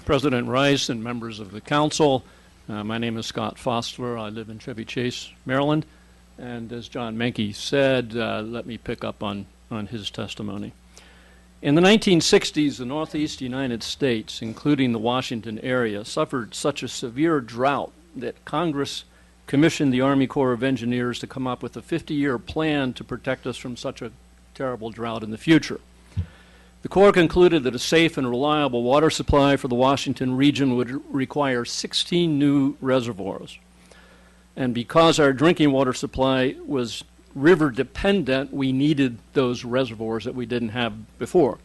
President Rice and members of the council. My name is Scott Fosler. I live in Chevy Chase, Maryland. And as John Menke said, let me pick up on his testimony. In the 1960s, the Northeast United States, including the Washington area, suffered such a severe drought that Congress commissioned the Army Corps of Engineers to come up with a 50-year plan to protect us from such a terrible drought in the future. The Corps concluded that a safe and reliable water supply for the Washington region would require 16 new reservoirs. And because our drinking water supply was river dependent, we needed those reservoirs that we didn't have before.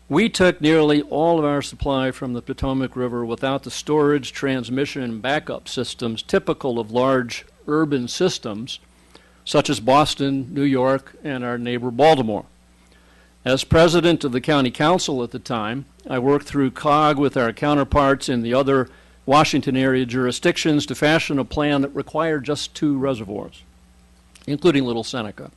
We took nearly all of our supply from the Potomac River without the storage, transmission, and backup systems typical of large urban systems such as Boston, New York, and our neighbor Baltimore. As president of the county council at the time, I worked through COG with our counterparts in the other Washington area jurisdictions to fashion a plan that required just 2 reservoirs, including Little Seneca.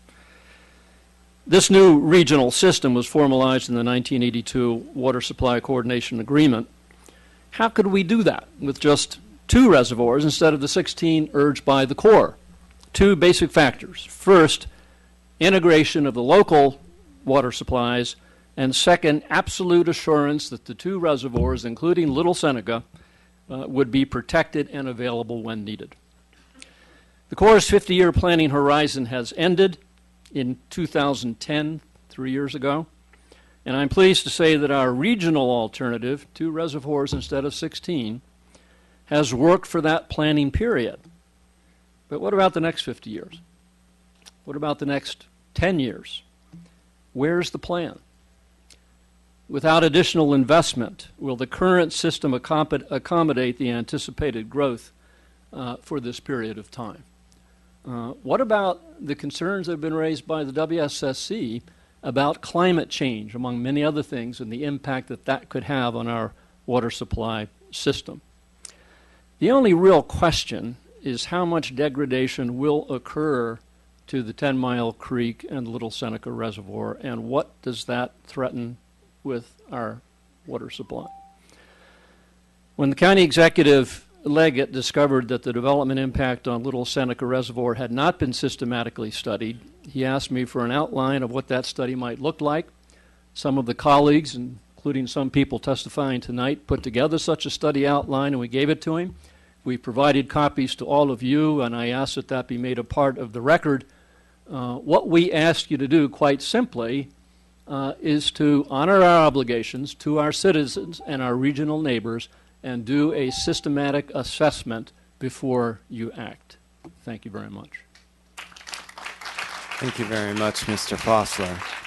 This new regional system was formalized in the 1982 Water Supply Coordination Agreement. How could we do that with just 2 reservoirs instead of the 16 urged by the Corps? 2 basic factors. First, integration of the local water supplies, and second, absolute assurance that the 2 reservoirs, including Little Seneca, would be protected and available when needed. The Corps' 50-year planning horizon has ended in 2010, 3 years ago, and I'm pleased to say that our regional alternative, 2 reservoirs instead of 16, has worked for that planning period. But what about the next 50 years? What about the next 10 years? Where's the plan? Without additional investment, will the current system accommodate the anticipated growth for this period of time? What about the concerns that have been raised by the WSSC about climate change, among many other things, and the impact that that could have on our water supply system? The only real question is how much degradation will occur to the 10 Mile Creek and Little Seneca Reservoir, and what does that threaten with our water supply? When the county executive Leggett discovered that the development impact on Little Seneca Reservoir had not been systematically studied, he asked me for an outline of what that study might look like. Some of the colleagues, including some people testifying tonight, put together such a study outline, and we gave it to him. We provided copies to all of you, and I asked that that be made a part of the record. What we ask you to do, quite simply, is to honor our obligations to our citizens and our regional neighbors and do a systematic assessment before you act. Thank you very much. Thank you very much, Mr. Fosler.